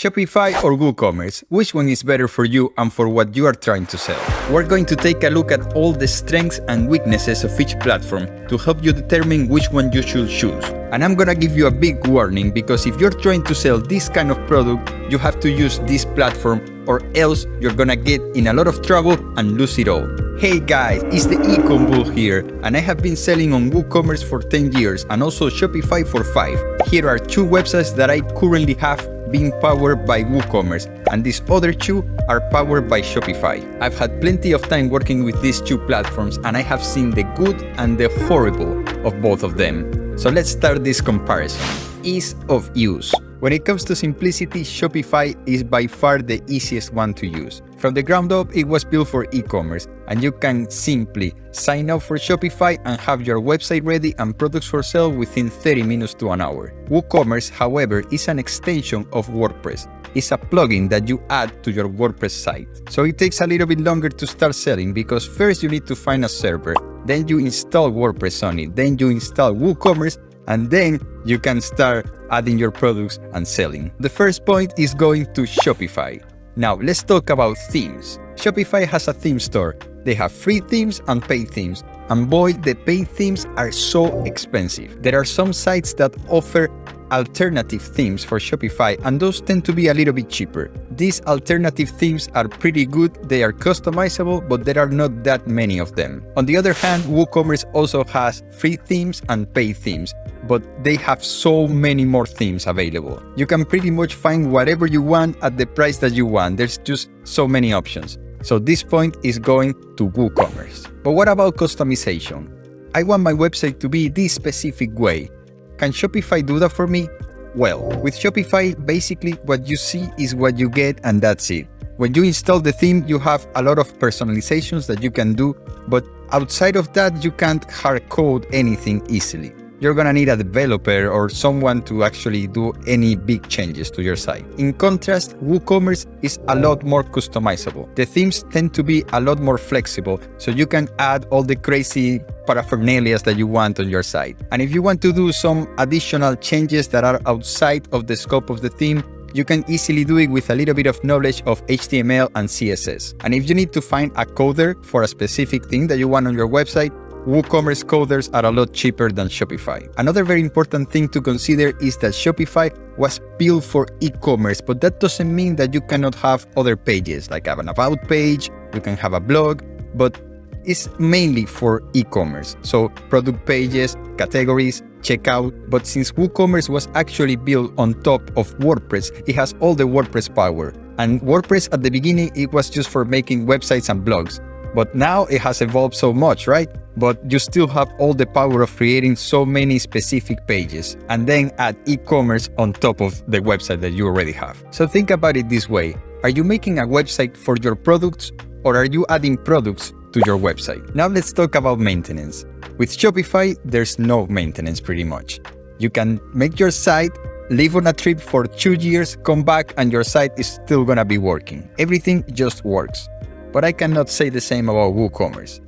Shopify or WooCommerce, which one is better for you and for what you are trying to sell? We're going to take a look at all the strengths and weaknesses of each platform to help you determine which one you should choose. And I'm gonna give you a big warning, because if you're trying to sell this kind of product, you have to use this platform, or else you're gonna get in a lot of trouble and lose it all. Hey guys, it's the Ecom Bull here, and I have been selling on WooCommerce for 10 years and also Shopify for 5. Here are 2 websites that I currently have being powered by WooCommerce, and these other 2 are powered by Shopify. I've had plenty of time working with these 2 platforms, and I have seen the good and the horrible of both of them. So let's start this comparison. Ease of use. When it comes to simplicity, Shopify is by far the easiest one to use. From the ground up, it was built for e-commerce, and you can simply sign up for Shopify and have your website ready and products for sale within 30 minutes to an hour. WooCommerce, however, is an extension of Wordpress. It's a plugin that you add to your WordPress site. So it takes a little bit longer to start selling, because first you need to find a server, then you install WordPress on it, then you install WooCommerce, and then you can start adding your products and selling. The first point is going to Shopify. Now let's talk about themes. Shopify has a theme store. They have free themes and paid themes. And boy, the paid themes are so expensive. There are some sites that offer alternative themes for Shopify, and those tend to be a little bit cheaper. These alternative themes are pretty good, they are customizable, but there are not that many of them. On the other hand, WooCommerce also has free themes and paid themes, but they have so many more themes available. You can pretty much find whatever you want at the price that you want. There's just so many options. So this point is going to WooCommerce. But what about customization? I want my website to be this specific way. Can Shopify do that for me? Well, with Shopify, basically what you see is what you get, and that's it. When you install the theme, you have a lot of personalizations that you can do, but outside of that, you can't hard code anything easily. You're gonna need a developer or someone to actually do any big changes to your site. In contrast, WooCommerce is a lot more customizable. The themes tend to be a lot more flexible, so you can add all the crazy paraphernalia that you want on your site. And if you want to do some additional changes that are outside of the scope of the theme, you can easily do it with a little bit of knowledge of HTML and CSS. And if you need to find a coder for a specific thing that you want on your website, WooCommerce coders are a lot cheaper than Shopify. Another very important thing to consider is that Shopify was built for e-commerce, but that doesn't mean that you cannot have other pages, like have an about page, you can have a blog, but it's mainly for e-commerce. So product pages, categories, checkout. But since WooCommerce was actually built on top of WordPress, it has all the WordPress power. And WordPress at the beginning, it was just for making websites and blogs. But now it has evolved so much, right? But you still have all the power of creating so many specific pages and then add e-commerce on top of the website that you already have. So think about it this way. Are you making a website for your products, or are you adding products to your website? Now let's talk about maintenance. With Shopify, there's no maintenance pretty much. You can make your site, live on a trip for 2 years, come back, and your site is still gonna be working. Everything just works. But I cannot say the same about WooCommerce.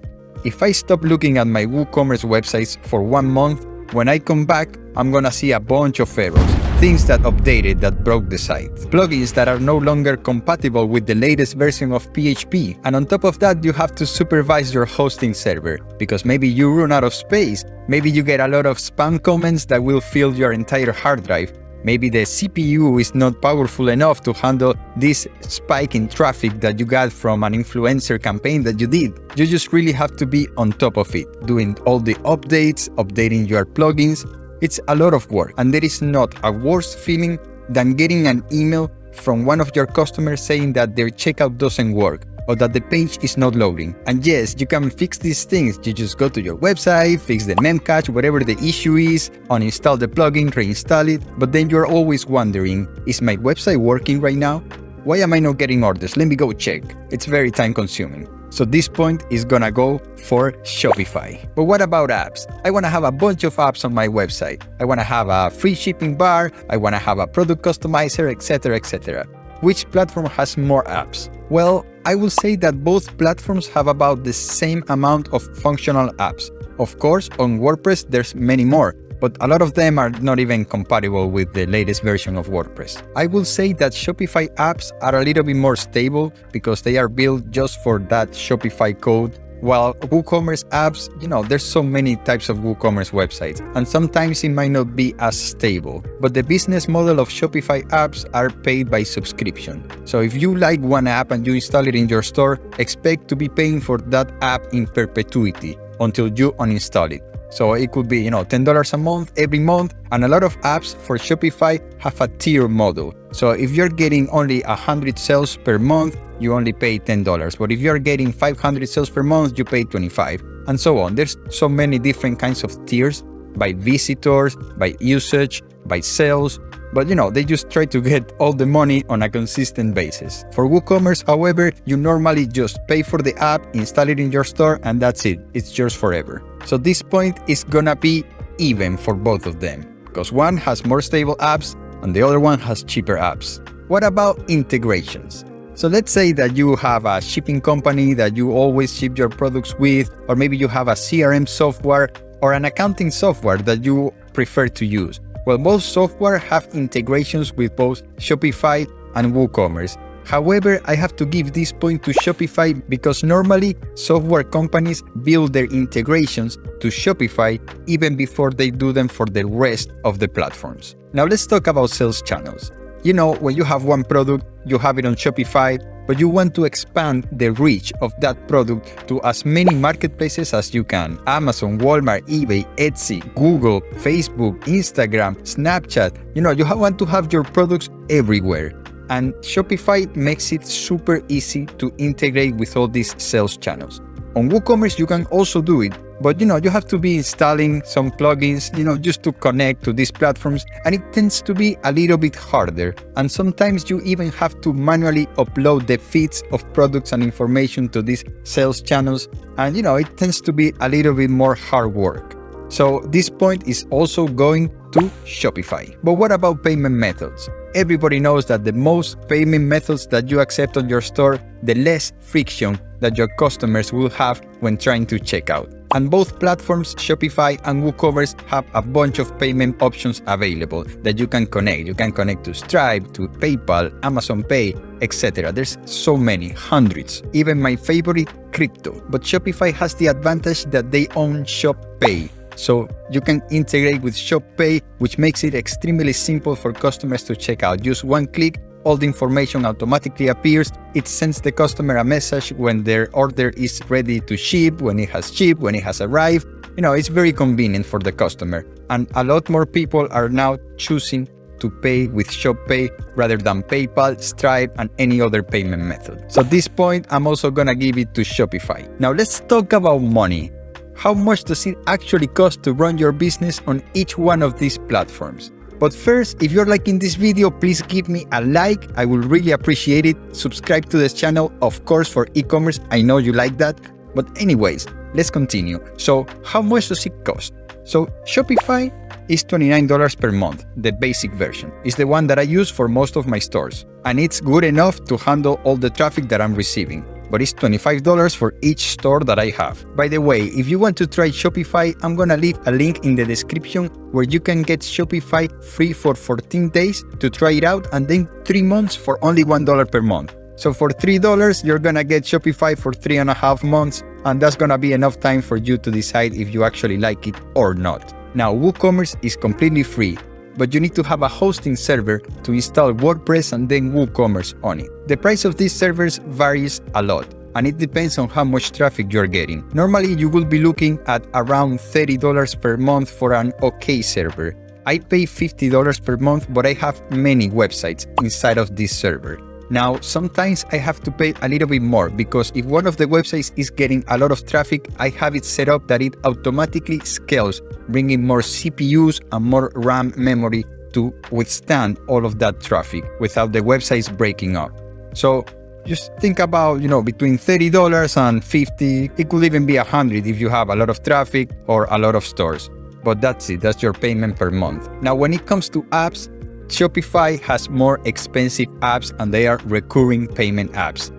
If I stop looking at my WooCommerce websites for 1 month, when I come back, I'm gonna see a bunch of errors, things that updated that broke the site, plugins that are no longer compatible with the latest version of PHP, and on top of that, you have to supervise your hosting server, because maybe you run out of space, maybe you get a lot of spam comments that will fill your entire hard drive. Maybe the CPU is not powerful enough to handle this spike in traffic that you got from an influencer campaign that you did. You just really have to be on top of it, doing all the updates, updating your plugins. It's a lot of work, and there is not a worse feeling than getting an email from one of your customers saying that their checkout doesn't work, or that the page is not loading. And yes, you can fix these things. You just go to your website, fix the memcache, whatever the issue is, uninstall the plugin, reinstall it, but then you're always wondering, is my website working right now? Why am I not getting orders? Let me go check. It's very time consuming. So this point is gonna go for Shopify. But what about apps? I wanna have a bunch of apps on my website. I wanna have a free shipping bar, I wanna have a product customizer, etc., etc. Which platform has more apps? Well, I will say that both platforms have about the same amount of functional apps. Of course, on WordPress, there's many more, but a lot of them are not even compatible with the latest version of WordPress. I will say that Shopify apps are a little bit more stable because they are built just for that Shopify code, while WooCommerce apps, there's so many types of WooCommerce websites, and sometimes it might not be as stable. But the business model of Shopify apps are paid by subscription. So if you like one app and you install it in your store, expect to be paying for that app in perpetuity until you uninstall it. So it could be, $10 a month, every month. And a lot of apps for Shopify have a tier model. So if you're getting only 100 sales per month, you only pay $10. But if you're getting 500 sales per month, you pay $25, and so on. There's so many different kinds of tiers by visitors, by usage, by sales. But they just try to get all the money on a consistent basis. For WooCommerce, however, you normally just pay for the app, install it in your store, and that's it. It's yours forever. So this point is gonna be even for both of them, because one has more stable apps and the other one has cheaper apps. What about integrations? So let's say that you have a shipping company that you always ship your products with, or maybe you have a CRM software or an accounting software that you prefer to use. Well, most software have integrations with both Shopify and WooCommerce. However, I have to give this point to Shopify because normally software companies build their integrations to Shopify even before they do them for the rest of the platforms. Now let's talk about sales channels. When you have one product, you have it on Shopify, but you want to expand the reach of that product to as many marketplaces as you can. Amazon, Walmart, eBay, Etsy, Google, Facebook, Instagram, Snapchat. You want to have your products everywhere. And Shopify makes it super easy to integrate with all these sales channels. On WooCommerce, you can also do it, but you have to be installing some plugins, just to connect to these platforms, and it tends to be a little bit harder. And sometimes you even have to manually upload the feeds of products and information to these sales channels, and it tends to be a little bit more hard work. So this point is also going to Shopify. But what about payment methods? Everybody knows that the most payment methods that you accept on your store, the less friction that your customers will have when trying to check out. And both platforms, Shopify and WooCommerce, have a bunch of payment options available that you can connect. You can connect to Stripe, to PayPal, Amazon Pay, etc. There's so many, hundreds. Even my favorite, crypto. But Shopify has the advantage that they own ShopPay. So you can integrate with ShopPay, which makes it extremely simple for customers to check out. Just one click, all the information automatically appears. It sends the customer a message when their order is ready to ship, when it has shipped, when it has arrived. It's very convenient for the customer. And a lot more people are now choosing to pay with ShopPay rather than PayPal, Stripe, and any other payment method. So at this point, I'm also gonna give it to Shopify. Now let's talk about money. How much does it actually cost to run your business on each one of these platforms? But first, if you're liking this video, please give me a like. I will really appreciate it. Subscribe to this channel, of course, for e-commerce. I know you like that. But anyways, let's continue. So how much does it cost? So Shopify is $29 per month. The basic version is the one that I use for most of my stores. And it's good enough to handle all the traffic that I'm receiving. But it's $25 for each store that I have. By the way, if you want to try Shopify, I'm gonna leave a link in the description where you can get Shopify free for 14 days to try it out, and then 3 months for only $1 per month. So for $3, you're gonna get Shopify for 3.5 months, and that's gonna be enough time for you to decide if you actually like it or not. Now, WooCommerce is completely free, but you need to have a hosting server to install WordPress and then WooCommerce on it. The price of these servers varies a lot, and it depends on how much traffic you're getting. Normally, you will be looking at around $30 per month for an okay server. I pay $50 per month, but I have many websites inside of this server. Now, sometimes I have to pay a little bit more because if one of the websites is getting a lot of traffic, I have it set up that it automatically scales, bringing more CPUs and more RAM memory to withstand all of that traffic without the websites breaking up. So just think about, between $30 and $50, it could even be $100 if you have a lot of traffic or a lot of stores. But that's it, that's your payment per month. Now, when it comes to apps, Shopify has more expensive apps and they are recurring payment apps.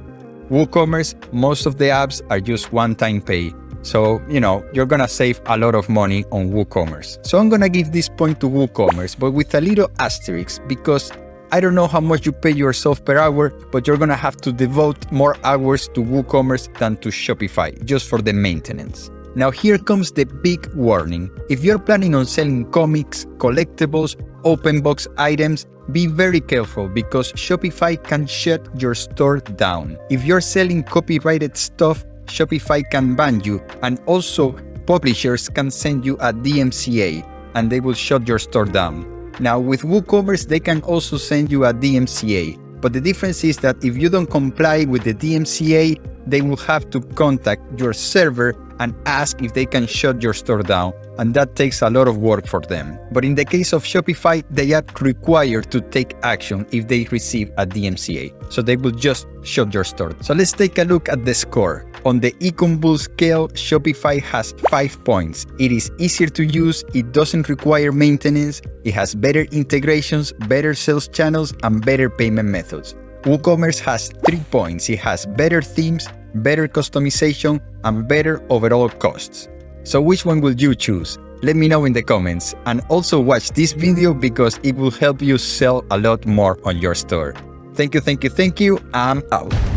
WooCommerce, most of the apps are just one-time pay. So, you're gonna save a lot of money on WooCommerce. So I'm gonna give this point to WooCommerce, but with a little asterisk, because I don't know how much you pay yourself per hour, but you're gonna have to devote more hours to WooCommerce than to Shopify, just for the maintenance. Now here comes the big warning. If you're planning on selling comics, collectibles, open box items, be very careful because Shopify can shut your store down. If you're selling copyrighted stuff, Shopify can ban you, and also publishers can send you a DMCA and they will shut your store down. Now with WooCommerce, they can also send you a DMCA, but the difference is that if you don't comply with the DMCA, they will have to contact your server and ask if they can shut your store down, and that takes a lot of work for them. But in the case of Shopify, they are required to take action if they receive a DMCA, so they will just shut your store. So let's take a look at the score. On the eCommerce scale, Shopify has 5 points. It is easier to use, it doesn't require maintenance, it has better integrations, better sales channels, and better payment methods. WooCommerce has 3 points. It has better themes, better customization, and better overall costs. So which one will you choose? Let me know in the comments, and also watch this video because it will help you sell a lot more on your store. Thank you, I'm out.